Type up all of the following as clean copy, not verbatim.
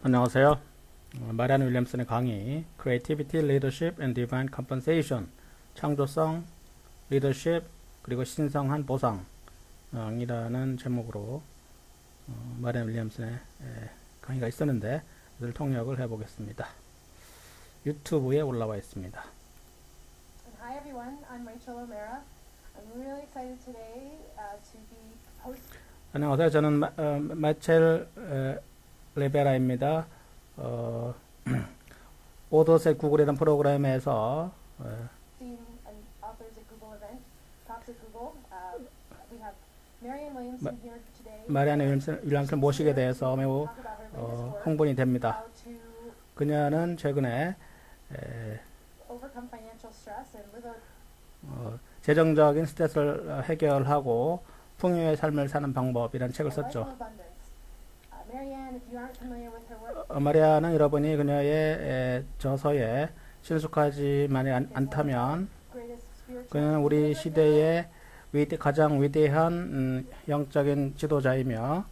안녕하세요. 마리안 윌리엄슨의 강의 Creativity, Leadership and Divine Compensation 창조성, 리더십, 그리고 신성한 보상이라는 제목으로 마리안 윌리엄슨의 강의가 있었는데 이를 통역을 해보겠습니다. 유튜브에 올라와 있습니다. Hi everyone, I'm Rachel O'Mara. I'm really excited today to be hosting. 안녕하세요. 저는 마첼 레베라입니다. 오더셋 구글이라는 프로그램에서 An authors at Google event, Talks at Google. We have Marianne Williamson here today. 마리안 윌리엄슨을 모시게 돼서 매우 Talk about her latest work, 흥분이 됩니다. how to 그녀는 overcome financial stress and live a 재정적인 스트레스를 해결하고 풍요의 삶을 사는 방법이라는 책을 life 썼죠. of abundance. Marianne, if you aren't familiar with her work, 마리아는 여러분이 그녀의 저서에 친숙하지만이 않다면 greatest spiritual 그는 우리 시대의 가장 위대한 영적인 지도자이며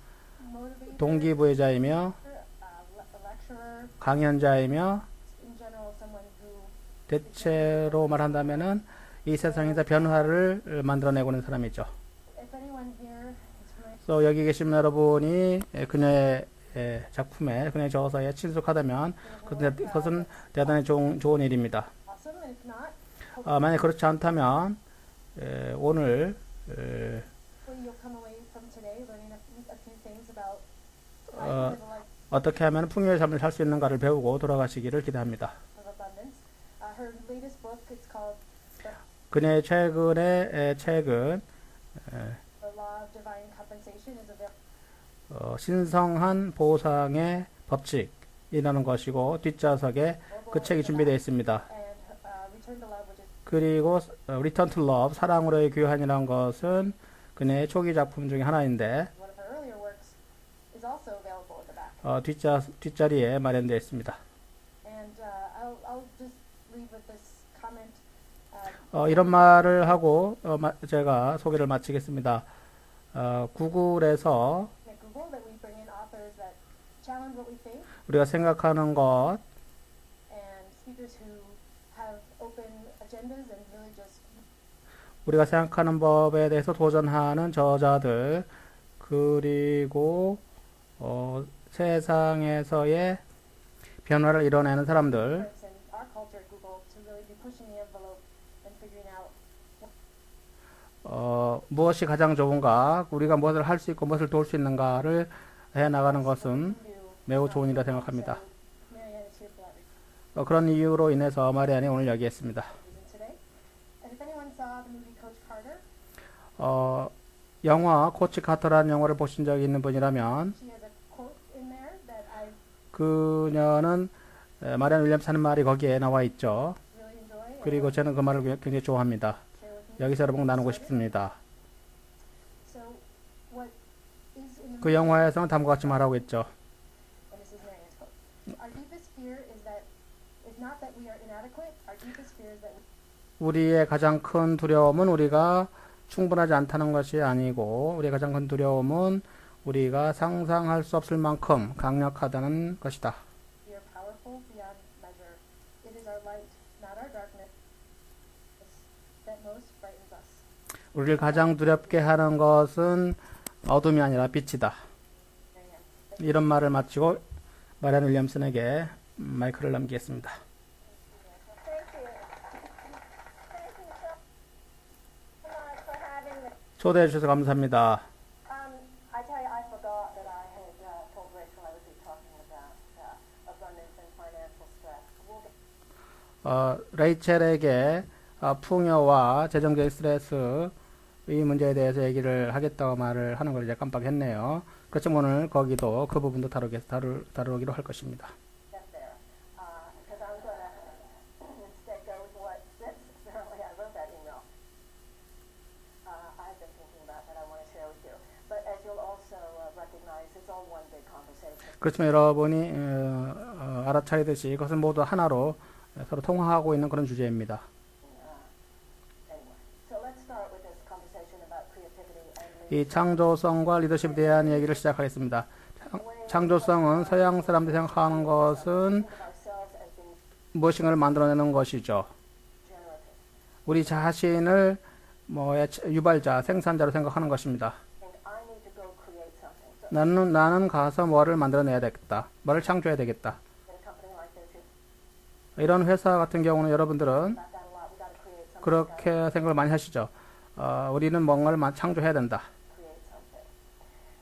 motivator, 동기부여자이며 lecturer, 강연자이며 in general someone who 대체로 말한다면은 이 세상에서 변화를 만들어내고 있는 사람이죠. if anyone here is familiar 그래서 여기 계신 여러분이 그녀의 작품에, 그녀의 저서에 친숙하다면 그것은 대단히 좋은 일입니다. awesome, and if not, 만약 그렇지 않다면 오늘 hopefully you'll come away from today learning a few things about how to 어, live a life 어떻게 하면 풍요의 삶을 살 수 있는가를 배우고 돌아가시기를 기대합니다. of abundance. Her latest book is called 그녀의 최근의 책은 The Law of Divine Compensation. Is available 신성한 보상의 법칙이라는 것이고 뒷좌석에 그 책이 준비되어 있습니다. and Return to Love, which is 그리고 Return to Love, 사랑으로의 귀환이라는 것은 그녀의 초기 작품 중에 하나인데 one of her earlier works, is also available at the back. 뒷자리에 마련되어 있습니다. And I'll just leave with this comment. 이런 말을 하고 제가 소개를 마치겠습니다. 구글에서 At Google, that we bring in authors that challenge what we think 우리가 생각하는 것, and speakers who have open agendas and really just 우리가 생각하는 법에 대해서 도전하는 저자들, 그리고 세상에서의 변화를 이뤄내는 사람들, experts in our culture at Google to really be pushing the envelope and figuring out 무엇이 가장 좋은가, 우리가 무엇을 할 수 있고 무엇을 도울 수 있는가를 해나가는 것은 what to do. 매우 좋은 일이라 생각합니다. So Marianne is here for that reason 그런 이유로 인해서 마리안이 오늘 여기 있습니다. today. And if anyone saw the movie Coach Carter, 영화 코치 카터라는 영화를 보신 적이 있는 분이라면 she has a quote in there that I 그녀는 마리안 윌리엄스 하는 말이 거기에 나와 있죠. really enjoy and 그리고 저는 그 말을 굉장히 좋아합니다. share with you. 여기서 여러분 나누고 싶습니다. So what is in the 그 movie, 영화에서는 다음과 같이 말하고 있죠. and this is Marianne's quote. Our deepest fear is not that we are inadequate. Our deepest fear is that 우리의 가장 큰 두려움은 우리가 충분하지 않다는 것이 아니고 우리의 가장 큰 두려움은 우리가 상상할 수 없을 만큼 강력하다는 것이다. we are powerful beyond measure. It is our light, not our darkness, that most frightens us. 우리를 가장 두렵게 하는 것은 어둠이 아니라 빛이다. Marianne. 이런 말을 마치고 마리안 윌리엄슨에게 마이크를 넘기겠습니다. Thank you. Thank you so much for having me. 초대해 주셔서 감사합니다. I tell you, I forgot that I had told Rachel I would be talking about abundance and financial stress. We'll get 레이첼에게 풍요와 재정적인 스트레스 이 문제에 대해서 얘기를 하겠다고 말을 하는 걸 이제 깜빡했네요. 그렇지만 오늘 거기도 그 부분도 다루기로 할 것입니다. get there because I'm going to instead go with what since apparently I wrote that email. I've been thinking about that I want to share with you. But as you'll also recognize, it's all one big conversation. 그렇지만 여러분이 알아차리듯이 이것은 모두 하나로 서로 통화하고 있는 그런 주제입니다. Anyway, so let's start with this conversation about creativity and 이 창조성과 리더십에 대한 얘기를 시작하겠습니다. the way 창조성은 서양 사람들이 생각하는 것은 think of ourselves as being 무엇인가를 만들어내는 것이죠. generative. 우리 자신을 뭐의 유발자, 생산자로 생각하는 것입니다. Think I need to go create something. So 나는 가서 뭐를 만들어내야 되겠다. 뭐를 창조해야 되겠다. in a company like this, you 이런 회사 같은 경우는 여러분들은 about that a lot. We got to create something. 그렇게 생각을 많이 하시죠. 우리는 뭔가를 창조해야 된다. Create something.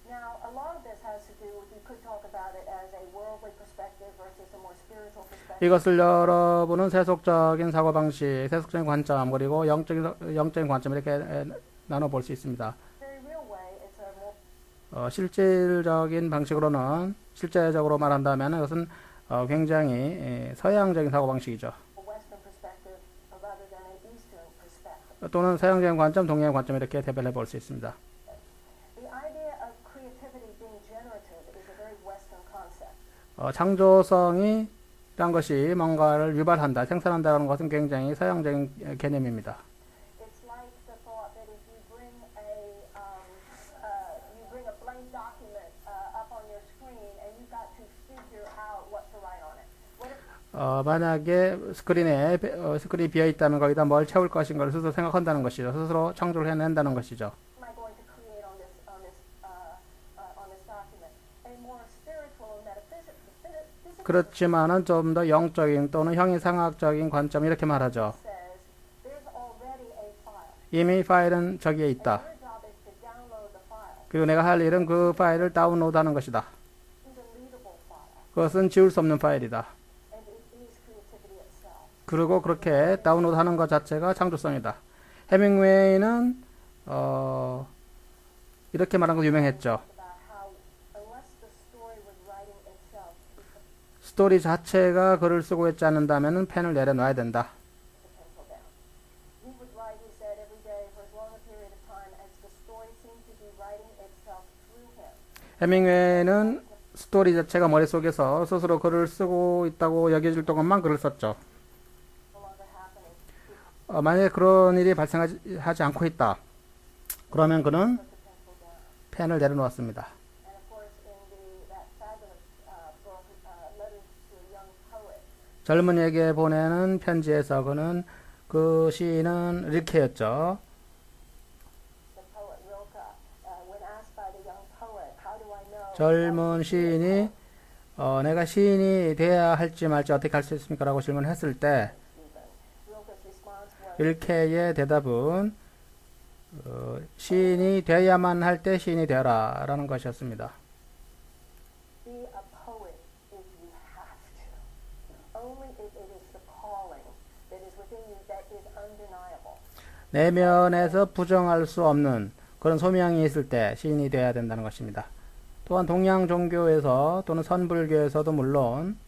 Now, a lot of this has to do with, you could talk about it as a worldly perspective versus a more spiritual perspective. 이것을 여러분은 세속적인 사고방식, 세속적인 관점, 그리고 영적인 관점 이렇게 나눠볼 수 있습니다. Very real way, it's a more 실질적인 방식으로는, 실제적으로 말한다면 이것은 굉장히 서양적인 사고방식이죠. Western perspective rather than an Eastern perspective. 또는 서양적인 관점, 동양의 관점 이렇게 대별해 볼 수 있습니다. The idea of creativity being generative is a very Western concept. 창조성이 란 것이 뭔가를 유발한다, 생산한다는 것은 굉장히 서양적인 개념입니다. It's like the thought that if you bring a blank document up on your screen and you've got to figure out what to write on it. What if 만약에 스크린이 비어 있다면 거기다 뭘 채울 것인가를 스스로 생각한다는 것이죠. 스스로 창조를 해낸다는 것이죠. am I going to create on this document? A more spiritual and metaphysical 그렇지만은 좀 더 영적인 또는 형이상학적인 관점 이렇게 말하죠. says there's already a file. 이미 파일은 저기에 있다. Your job is to download the file. 그리고 내가 할 일은 그 파일을 다운로드하는 것이다. It's a readable file, 그것은 지울 수 없는 파일이다. and it is creativity itself. 그리고 그렇게 다운로드하는 것 자체가 창조성이다. 해밍웨이는 이렇게 말한 거 유명했죠. About how unless the story was writing itself, you put 스토리 자체가 글을 쓰고 있지 않는다면 펜을 내려놔야 된다. the pencil down. He would write, he said, every day for as long a period of time as the story seemed to be writing itself through him. 해밍웨이는 스토리 자체가 머릿속에서 스스로 글을 쓰고 있다고 여겨질 동안만 글을 썼죠. No longer happening. He 만약에 그런 일이 발생하지 않고 있다. 그러면 그는 put the pencil down. 펜을 내려놓았습니다. And of course, in that fabulous book, Letters to a Young Poet, 젊은이에게 보내는 편지에서 그는 그 시인은 릴케였죠. the poet Rilke, when asked by the young poet, how do I know? 젊은 시인이 내가 시인이 돼야 할지 말지 어떻게 할 수 있습니까? 라고 질문했을 때 Even. Rilke's response was, 릴케의 대답은 시인이 돼야만 할 때 시인이 되어라 라는 것이었습니다. be a poet if you have to. Only if it is the calling that is within you that is undeniable. 내면에서 부정할 수 없는 그런 소명이 있을 때 시인이 되어야 된다는 것입니다. 또한 동양 종교에서 또는 선불교에서도 물론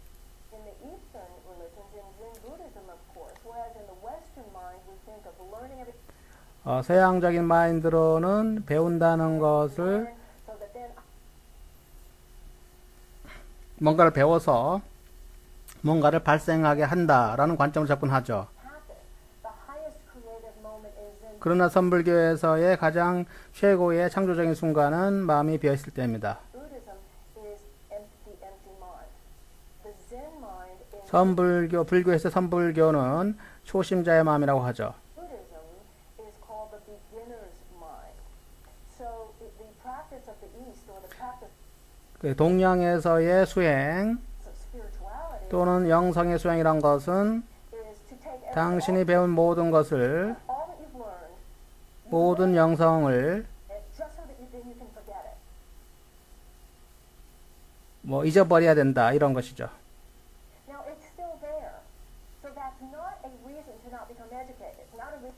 In the Eastern religions, in Zen Buddhism, of course, whereas in the Western mind we think of learning everything, 서양적인 마인드로는 배운다는 것을 so that then 뭔가를 배워서 뭔가를 발생하게 한다라는 관점을 접근하죠. happen. The highest creative moment in Zen 그러나 선불교에서의 가장 최고의 창조적인 순간은 마음이 비어있을 때입니다. Buddhism is empty mind. The Zen mind in 불교에서 선불교는 초심자의 마음이라고 하죠. Buddhism is called the beginner's mind. So the practice of the East or the practice 그 동양에서의 수행 of spirituality 또는 영성의 수행이란 것은 is to take 당신이 배운 모든 것을 all that you've learned, 모든 영성을 and just so that then you can forget it. 잊어버려야 된다 이런 것이죠. Now it's still there. So that's not a reason to not become educated. It's not a reason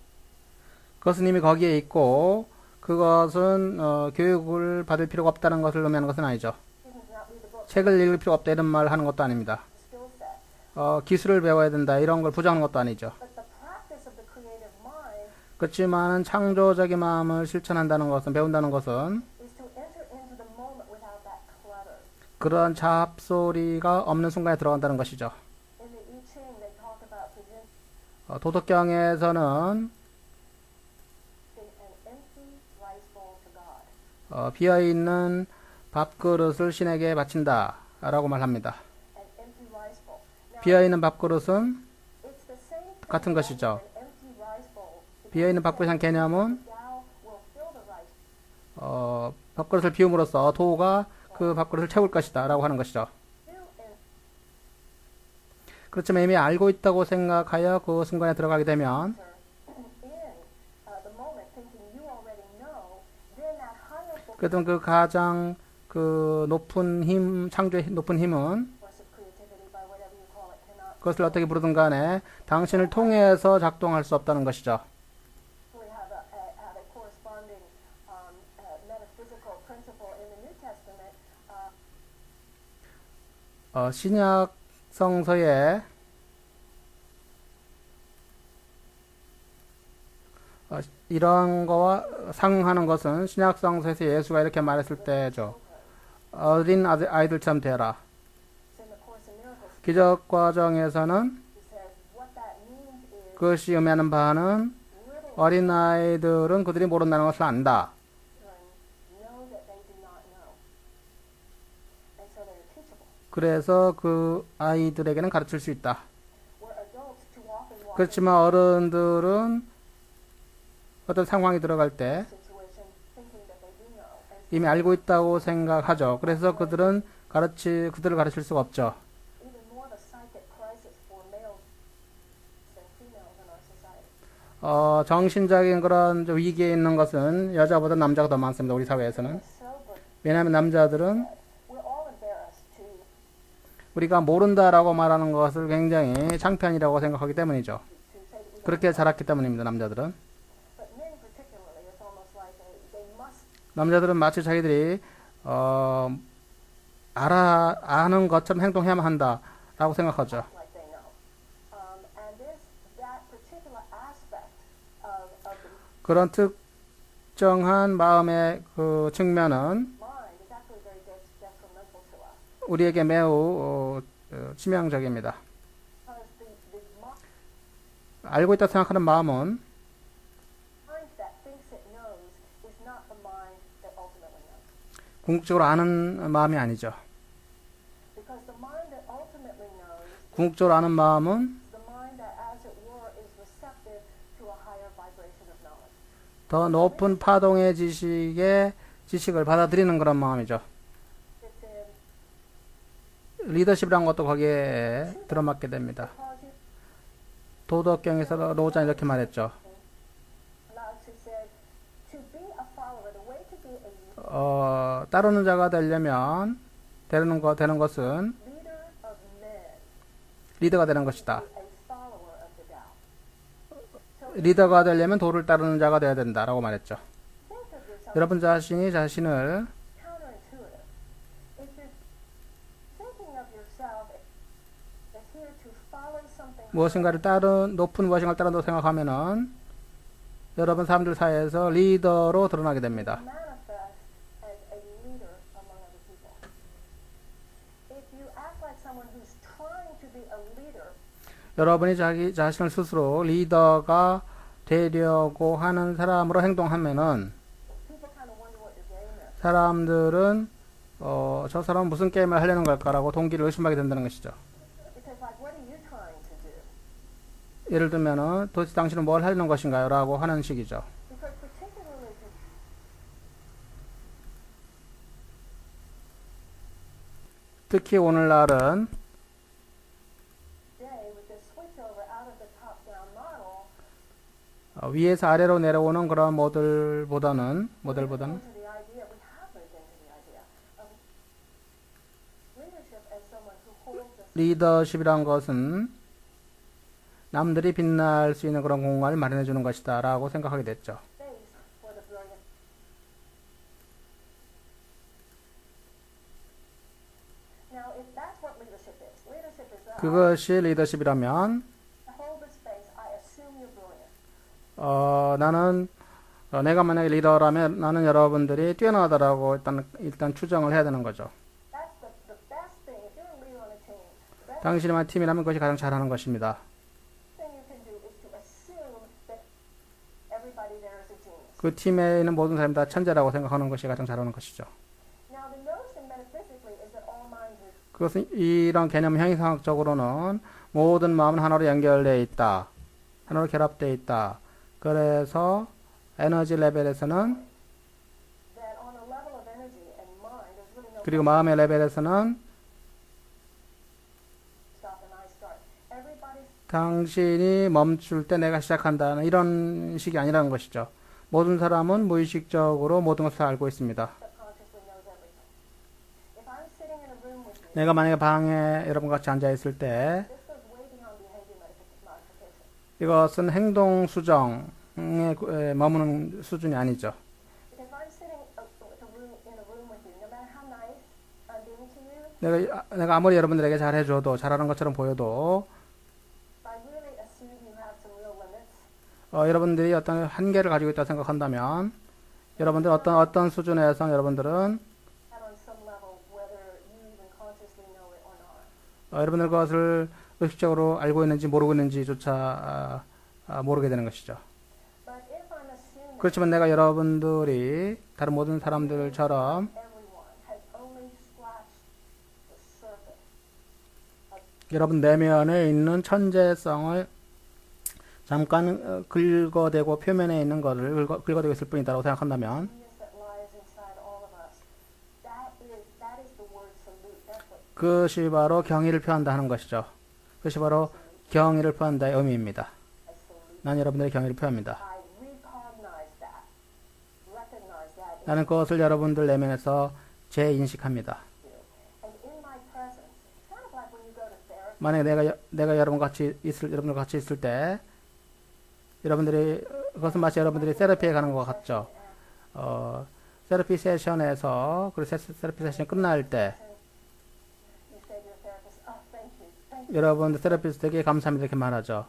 그것은 이미 거기에 있고 그것은 교육을 받을 필요가 없다는 것을 의미하는 것은 아니죠. to not read the book. 책을 읽을 필요가 없다 이런 말을 하는 것도 아닙니다. It's a skill set. 기술을 배워야 된다 이런 걸 부정하는 것도 아니죠. But the practice of the creative mind 그렇지만 창조적인 마음을 실천한다는 것은 배운다는 것은 is to enter into the moment without that clutter. 그런 잡소리가 없는 순간에 들어간다는 것이죠. In the I Ching, they talk about presenting 도덕경에서는 an empty rice bowl to God. 비어있는 밥그릇을 신에게 바친다 라고 말합니다. an empty rice bowl. Now, 비어있는 밥그릇은 it's the same thing 같은 as 것이죠. an empty rice bowl. 비어있는 밥그릇의 개념은 Thou will fill the rice 밥그릇을 비움으로써 도가 그 밥그릇을 채울 것이다 라고 하는 것이죠. bowl in 그렇지만 이미 알고 있다고 생각하여 그 순간에 들어가게 되면 the moment thinking you already know, then that higher force 그랬던 그 가장 그 높은 힘, 창조의 높은 힘은 of creativity, by whatever you call it, cannot 그것을 어떻게 부르든 간에 당신을 통해서 작동할 수 없다는 것이죠. actually have a corresponding metaphysical principle in the New Testament. 신약 성서에 이런 거와 상응하는 것은 신약 성서에서 예수가 이렇게 말했을 때죠. 어린 아이들처럼 되라. It's in the Course in Miracles. 기적 과정에서는 He says what that means is 그것이 의미하는 바는 little 어린 아이들은 그들이 모른다는 것을 안다. children know that they do not know, and so they're teachable. 그래서 그 아이들에게는 가르칠 수 있다. Where adults too often walk 그렇지만 어른들은 어떤 상황이 들어갈 때 into a situation thinking that they do know, and 이미 알고 있다고 생각하죠. 그래서 그들을 가르칠 수가 없죠. even more the psychic crisis for males than females in our society. 정신적인 그런 위기에 있는 것은 여자보다 남자가 더 많습니다. 우리 사회에서는. Sober, 왜냐하면 남자들은 we're all embarrassed to 우리가 모른다라고 말하는 것을 굉장히 창피한이라고 생각하기 때문이죠. say that we don't. 그렇게 자랐기 때문입니다. 남자들은. But men particularly, it's almost like they must 남자들은 마치 자기들이 아는 것처럼 행동해야만 한다라고 생각하죠. act like they know. And that particular aspect of the 그런 특정한 마음의 그 측면은 mind is actually very detrimental to us. 우리에게 매우 치명적입니다. Because the 알고 있다고 생각하는 마음은 mind that thinks it knows is not the mind that ultimately knows. 궁극적으로 아는 마음이 아니죠. Because the mind that ultimately knows 궁극적으로 아는 마음은 is the mind that, as it were, is receptive to a higher vibration of knowledge. 더 높은 파동의 지식을 받아들이는 그런 마음이죠. It's in 리더십이란 것도 거기에 들어맞게 됩니다. because you 도덕경에서 로자는 이렇게 말했죠. Lao Tzu said, to be a follower, the way to be a leader 따르는 자가 되는 것은 of men, 리더가 되는 것이다. a follower of the Tao. 리더가 되려면 도를 따르는 자가 되어야 된다라고 말했죠. Think of yourself 여러분 자신이 자신을 counterintuitive. If you're thinking of yourself as here to follow something 무엇인가를 높은 무엇인가를 따른다고 생각하면은 여러분 사람들 사이에서 리더로 드러나게 됩니다. manifest as a leader among other people. If you act like someone who's trying to be a leader, 여러분이 자기 자신을 스스로 리더가 되려고 하는 사람으로 행동하면은 people kind of wonder what your game is. 사람들은 저 사람은 무슨 게임을 하려는 걸까라고 동기를 의심하게 된다는 것이죠. Because like, what are you trying to do? 예를 들면은 도대체 당신은 뭘 하려는 것인가요? 라고 하는 식이죠. Because particularly 특히 오늘날은 today with this switchover out of the top-down model, 위에서 아래로 내려오는 그런 모델보다는 into the idea, we have moved into the idea of leadership as someone who holds a 리더십이란 것은 남들이 빛날 수 있는 그런 공간을 마련해 주는 것이다 라고 생각하게 됐죠. space for the brilliant. Now, if that's what leadership is that 그것이 리더십이라면 I hold the space, I assume you're brilliant. 나는 내가 만약에 리더라면 나는 여러분들이 뛰어나다라고 일단 추정을 해야 되는 거죠. That's the best thing. If you're a leader on a team, the best 당신만 팀이라면 그것이 가장 잘하는 것입니다. thing you can do is to assume that everybody there is a genius. 그 팀에 있는 모든 사람이 다 천재라고 생각하는 것이 가장 잘하는 것이죠. Now, the notion 그것은 이런 개념 형이상학적으로는 모든 마음은 하나로 연결되어 있다. 하나로 결합되어 있다. 그래서 에너지 레벨에서는 that on a level of energy and mind, there's really no 그리고 마음의 레벨에서는 stop and I start. Everybody's 당신이 멈출 때 내가 시작한다는 이런 식이 아니라는 것이죠. 모든 사람은 무의식적으로 모든 것을 알고 있습니다. subconsciously knows everything. If I'm sitting in a room with you, 내가 만약에 방에 여러분 같이 앉아 있을 때 this goes way beyond behavior modification. 이것은 행동 수정에 머무는 수준이 아니죠. Because I'm sitting in a room with you, no matter how nice I'm being to you, 내가 아무리 여러분들에게 잘해줘도 잘하는 것처럼 보여도 I really assume you have some real limits. 여러분들이 어떤 한계를 가지고 있다고 생각한다면 여러분들 어떤 수준에서 여러분들은 And on some level, whether you even consciously know it or not. 여러분들 그것을 의식적으로 알고 있는지 모르고 있는지조차 모르게 되는 것이죠. But if I'm assuming 그렇지만 내가 여러분들이 다른 모든 사람들처럼 everyone has only scratched the surface, 여러분 내면에 있는 천재성을 잠깐 긁어대고 표면에 있는 것을 긁어대고 있을 뿐이다라고 생각한다면 genius that lies inside all of us, that is the word salute. That's what 그것이 바로 경의를 표한다 하는 것이죠. 그것이 바로 경의를 표한다의 의미입니다. I salute. 난 여러분들의 경의를 표합니다. I recognize that, 나는 그것을 여러분들 내면에서 재인식합니다. and in my presence, it's kind of like when you go to therapy. 만약에 내가 여러분들 같이 있을 때 여러분들이 그것은 마치 여러분들이 세라피에 가는 것 같죠. 세라피 세션에서 그 세라피 세션 끝날 때 You say to your therapist, "Oh, thank you." 여러분들 세라피스트에게 감사합니다 이렇게 말하죠.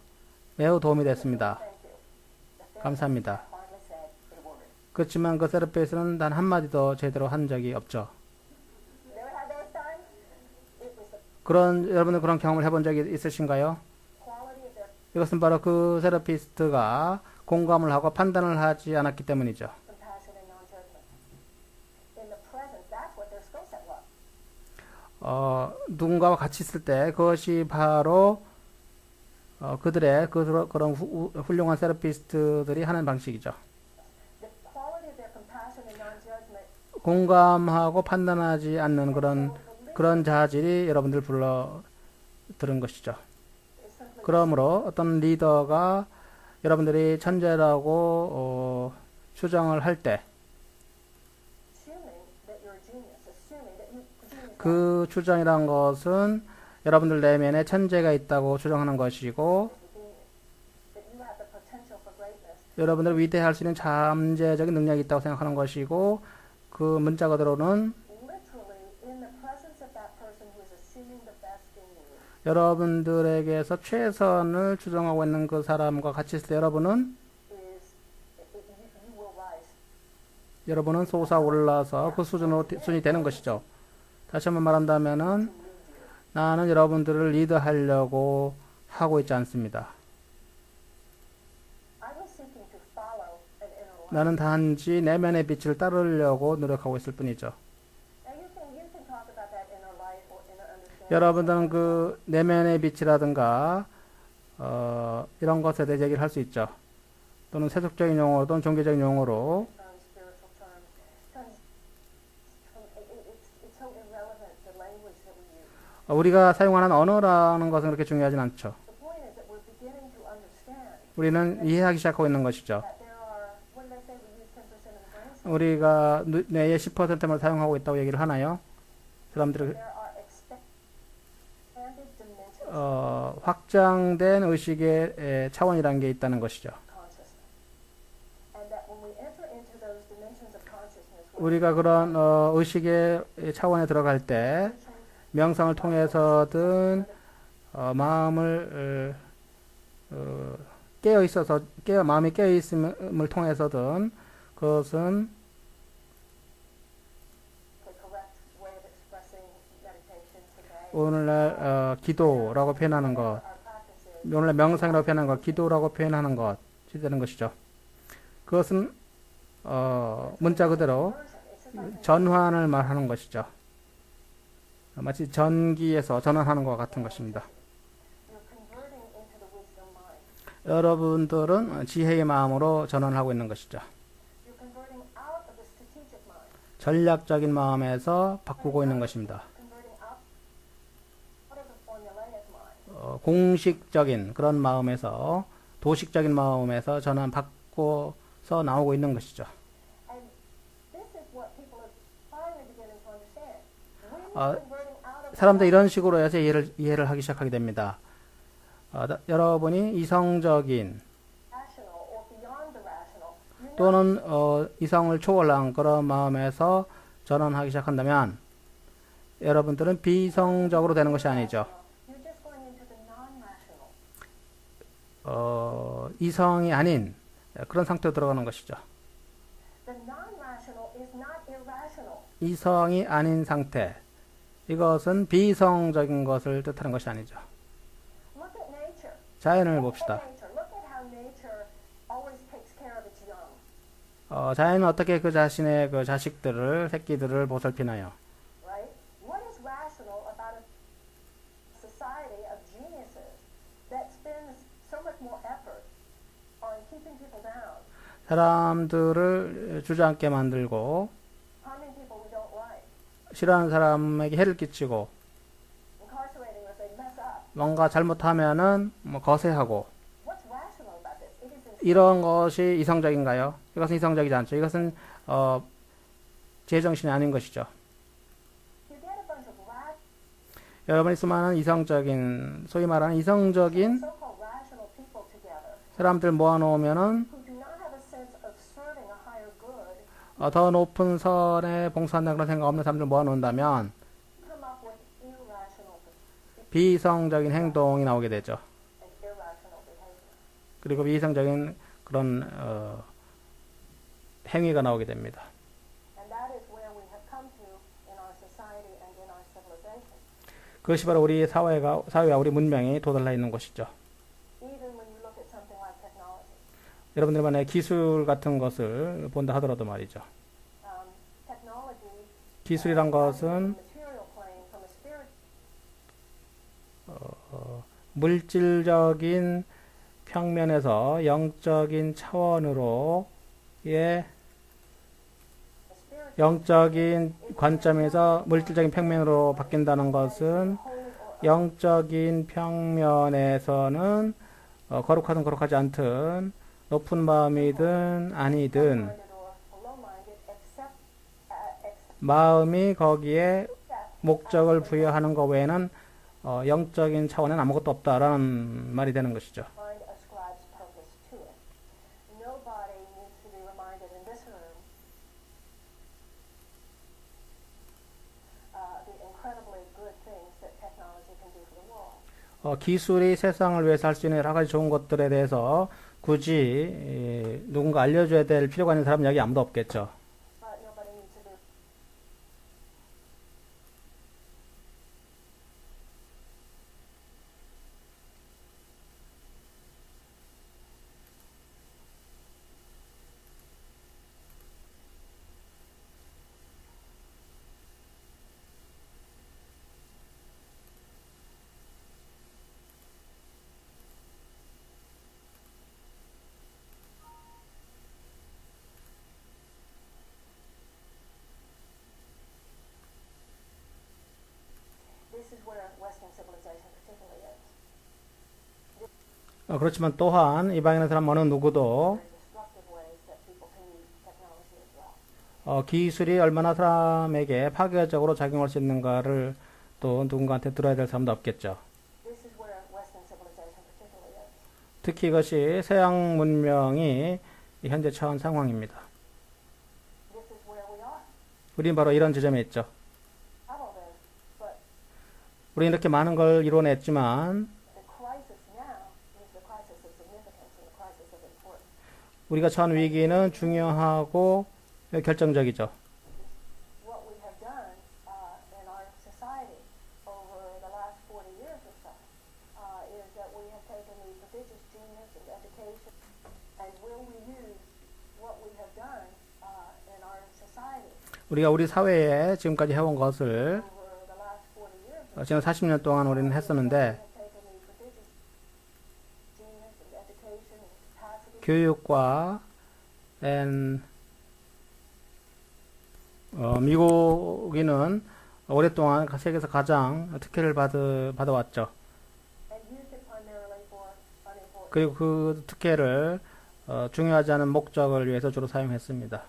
매우 도움이 됐습니다. Thank you. The therapist 감사합니다. finally said it worked. 그렇지만 그 세라피스트는 단 한마디도 제대로 한 적이 없죠. You ever had those times? It was the 여러분들 그런 경험을 해본 적이 있으신가요? quality of their 이것은 바로 그 세라피스트가 공감을 하고 판단을 하지 않았기 때문이죠. compassion and non-judgment. In the presence, that's what their skill set was. 누군가와 같이 있을 때 그것이 바로 그들의 그런 훌륭한 세라피스트들이 하는 방식이죠. The quality of their compassion and non-judgment 공감하고 판단하지 않는 그런 자질이 여러분들 불러 들은 것이죠. is simply 그러므로 어떤 리더가 여러분들이 천재라고 추정을 할 때 assuming that you're a genius, assuming that genius 그 추정이란 것은 여러분들 내면에 천재가 있다고 추정하는 것이고 is within you, that you have the potential for greatness. 여러분들 위대할 수 있는 잠재적인 능력이 있다고 생각하는 것이고 그 문자 그대로는 Literally, in the presence of that person who is assuming the best in you, 여러분들에게서 최선을 추정하고 있는 그 사람과 같이 있을 때 여러분은 you will rise. 여러분은 솟아올라서 그 수준이 되는 것이죠. 다시 한번 말한다면은 나는 여러분들을 리드하려고 하고 있지 않습니다. I was seeking to follow an inner light. 나는 단지 내면의 빛을 따르려고 노력하고 있을 뿐이죠. Now you can talk about that inner light or inner understanding. 여러분들은 그 내면의 빛이라든가 이런 것에 대해 얘기를 할 수 있죠. 또는 세속적인 용어 또는 종교적인 용어로 Spiritual terms. It's so irrelevant, the language that we use. 우리가 사용하는 언어라는 것은 그렇게 중요하진 않죠. The point is that we're beginning to understand 우리는 이해하기 시작하고 있는 것이죠. that there are, what did I say, we use 10% of the brain cells? 우리가 뇌의 10%만 사용하고 있다고 얘기를 하나요? 사람들이 There are expanded dimensions 확장된 의식의 차원이라는 게 있다는 것이죠. of consciousness. And that when we enter into those dimensions of consciousness, 우리가 그런 의식의 차원에 들어갈 때 명상을 통해서든 마음을 마음이 깨어 있음을 통해서든 그것은 the correct way of expressing meditation today, 오늘날 기도라고 표현하는 것, our practices, 오늘날 명상이라고 표현하는 것, 기도라고 표현하는 것이 되는 것이죠. 그것은 문자 그대로 it's just like 전환을 말하는 것이죠. 마치 전기에서 전환하는 것과 같은 것입니다. You're converting into the wisdom mind. 여러분들은 지혜의 마음으로 전환하고 있는 것이죠. You're converting out of the strategic mind. 전략적인 마음에서 바꾸고 있는 것입니다. Converting out of the formulaic mind. 공식적인 그런 마음에서 도식적인 마음에서 전환 바꿔서 나오고 있는 것이죠. And this is what people are finally beginning to understand. When 어, you're converting out of 사람들 이런 식으로 해서 이해를 하기 시작하게 됩니다. 여러분이 이성적인 rational or beyond the rational, you're not 또는 이성을 초월한 그런 마음에서 전환하기 시작한다면 여러분들은 비이성적으로 되는 것이 아니죠. you're just going into the non-rational. 이성이 아닌 그런 상태로 들어가는 것이죠. The non-rational is not irrational. 이성이 아닌 상태. 이것은 비이성적인 것을 뜻하는 것이 아니죠. Look at nature. 자연을 Look 봅시다. at nature. Look at how nature always takes care of its young. 자연은 어떻게 그 자신의 그 자식들을, 새끼들을 보살피나요? Right? What is rational about a society of geniuses that spends so much more effort on keeping people down, 사람들을 주저앉게 만들고 harming people we don't like, 싫어하는 사람에게 해를 끼치고 incarcerating us, they mess up. 뭔가 잘못하면은 뭐 거세하고 What's rational about this? It is insane. 이런 것이 이성적인가요? 이것은 이성적이지 않죠. 이것은 제정신이 아닌 것이죠. You get a bunch of 여러분이 수많은 이성적인 소위 말하는 이성적인 so-called rational people together 사람들 모아놓으면은 who do not have a sense of serving a higher good, 더 높은 선에 봉사한다는 그런 생각 없는 사람들 모아놓는다면 come up with irrational 비이성적인 행동이 나오게 되죠. and irrational behavior. 그리고 비이성적인 그런 행위가 나오게 됩니다. And that is where we have come to in our society and in our civilization. 그것이 바로 우리 사회와 우리 문명이 도달해 있는 것이죠. Even when you look at something like technology. 여러분들 만약에 기술 같은 것을 본다 하더라도 말이죠. Technology 기술이란 것은 material plane from a spirit 물질적인 평면에서 영적인 차원으로의 영적인 관점에서 물질적인 평면으로 바뀐다는 것은 영적인 평면에서는 거룩하든 거룩하지 않든 높은 마음이든 아니든 마음이 거기에 목적을 부여하는 것 외에는 영적인 차원에는 아무것도 없다라는 말이 되는 것이죠. mind ascribes purpose to it. Nobody needs to be reminded in this room the incredibly good things that technology can do for the world. 기술이 세상을 위해서 할 수 있는 여러 가지 좋은 것들에 대해서 굳이 누군가 알려줘야 될 필요가 있는 사람은 여기 아무도 없겠죠. But nobody needs to be This is where Western civilization particularly is. 그렇지만 또한 이방인의 사람 어느 누구도 Very destructive ways that people can use technology as well. 기술이 얼마나 사람에게 파괴적으로 작용할 수 있는가를 또 누군가한테 들어야 될 사람도 없겠죠. This is where Western civilization particularly is. 특히 이것이 서양 문명이 현재 처한 상황입니다. This is where we are. 우리는 바로 이런 지점에 있죠. Have all this, but 우리는 이렇게 많은 걸 이뤄냈지만 the crisis now is the crisis of significance and the crisis of importance. 우리가 처한 위기는 중요하고 결정적이죠. What we have done in our society over the last 40 years or so is that we have taken the prodigious genius of education and will we use what we have done in our society 우리가 우리 사회에 지금까지 해온 것을 over the last 40 지난 40년 동안 우리는 했었는데 교육과 미국인은 오랫동안 세계에서 가장 특혜를 받아왔죠. 그리고 그 특혜를 중요하지 않은 목적을 위해서 주로 사용했습니다.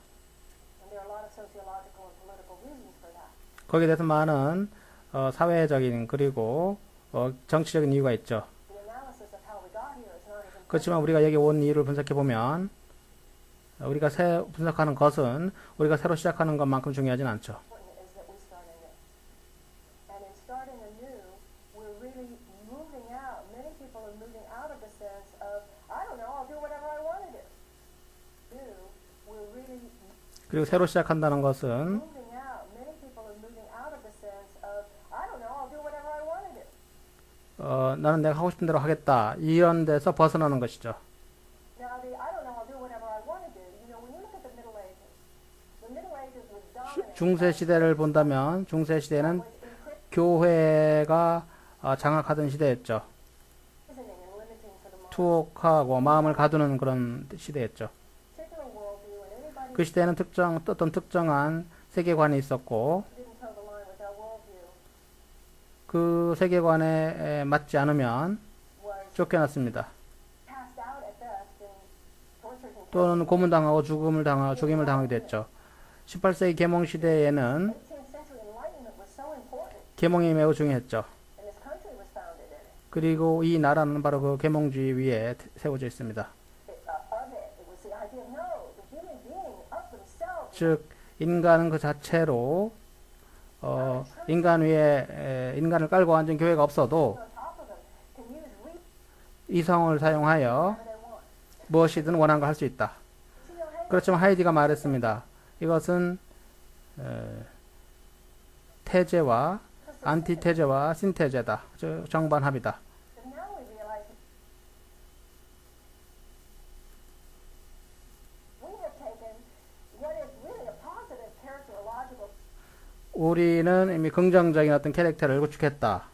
거기에 대해서 많은 사회적인 그리고 정치적인 이유가 있죠. 그렇지만 우리가 여기 온 이유를 분석해 보면 우리가 분석하는 것은 우리가 새로 시작하는 것만큼 중요하진 않죠. 그리고 새로 시작한다는 것은 나는 내가 하고 싶은 대로 하겠다. 이런 데서 벗어나는 것이죠. 중세 시대를 본다면 중세 시대는 교회가 장악하던 시대였죠. 투옥하고 마음을 가두는 그런 시대였죠. 그 시대에는 어떤 특정한 세계관이 있었고 그 세계관에 맞지 않으면 쫓겨났습니다. 또는 고문당하고 죽임을 당하게 됐죠. 18세기 계몽 시대에는 계몽이 매우 중요했죠. 그리고 이 나라는 바로 그 계몽주의 위에 세워져 있습니다. 즉 인간은 그 자체로 인간 위에 인간을 깔고 앉은 교회가 없어도 이성을 사용하여 무엇이든 원하는 걸 할 수 있다. 그렇지만 하이디가 말했습니다. 이것은 태제와 안티태제와 신태제다. 즉 정반합이다. 우리는 이미 긍정적인 어떤 캐릭터를 구축했다.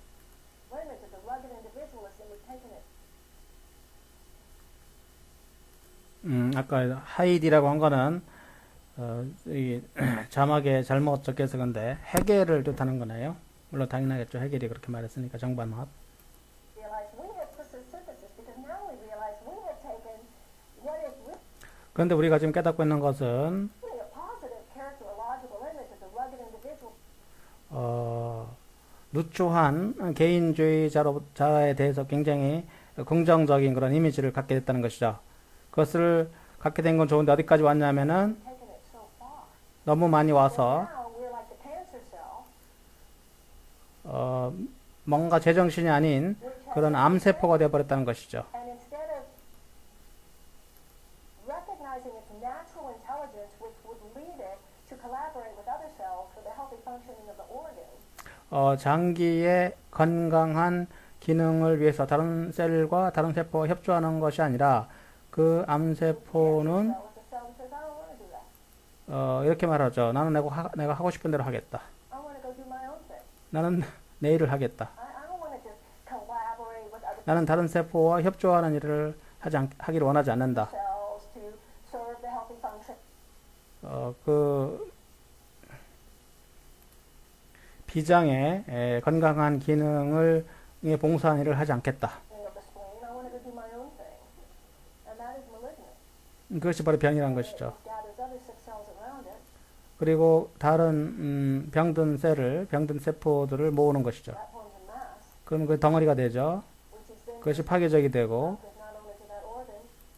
아까 하이디라고 한 거는 이 자막에 잘못 적혀서 근데 해겔을 뜻하는 거네요. 물론 당연하겠죠. 해겔이 그렇게 말했으니까 정반합. 그런데 우리가 지금 깨닫고 있는 것은 누추한 개인주의자에 대해서 굉장히 긍정적인 그런 이미지를 갖게 됐다는 것이죠. 그것을 갖게 된 건 좋은데 어디까지 왔냐면은 너무 많이 와서 뭔가 제정신이 아닌 그런 암세포가 되어버렸다는 것이죠. 장기의 건강한 기능을 위해서 다른 셀과 다른 세포가 협조하는 것이 아니라 그 암세포는 이렇게 말하죠. 나는 내가 하고 싶은 대로 하겠다. 나는 내 일을 하겠다. 나는 다른 세포와 협조하는 일을 하기를 원하지 않는다. 그 비장의 건강한 기능을 봉사하는 일을 하지 않겠다. 그것이 바로 병이란 것이죠. 그리고 다른 병든 세포들을 모으는 것이죠. 그럼 그 덩어리가 되죠. 그것이 파괴적이 되고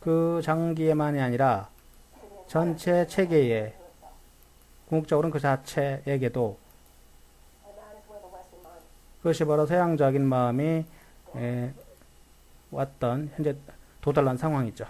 그 장기에만이 아니라 전체 체계에 궁극적으로는 그 자체에게도 그것이 바로 서양적인 마음이 왔던 현재 도달한 상황이죠.